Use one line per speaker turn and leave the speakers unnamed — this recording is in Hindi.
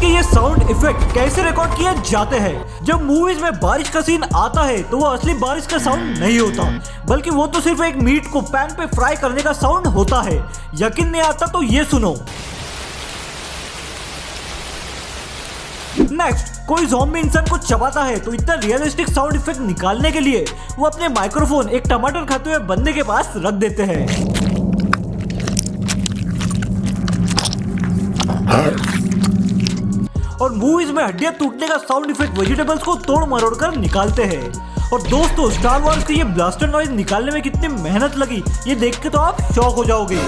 के ये साउंड इफेक्ट कैसे रिकॉर्ड किए जाते हैं। जब मूवीज में बारिश का सीन आता है तो वो असली बारिश का साउंड नहीं होता, बल्कि वो तो सिर्फ एक मीट को पैन पे फ्राई करने का साउंड होता है। यकीन नहीं आता तो ये सुनो। नेक्स्ट, कोई ज़ॉम्बी इंसान को चबाता है तो इतना रियलिस्टिक साउंड इफेक्ट निकालने के लिए वो अपने माइक्रोफोन एक टमाटर खाते हुए बंदे के पास रख देते हैं। और मूवीज में हड्डियां टूटने का साउंड इफेक्ट वेजिटेबल्स को तोड़ मरोड़ कर निकालते हैं। और दोस्तों, स्टार वॉर्स के ये ब्लास्टर नॉइज निकालने में कितनी मेहनत लगी ये देख के तो आप शॉक हो जाओगे।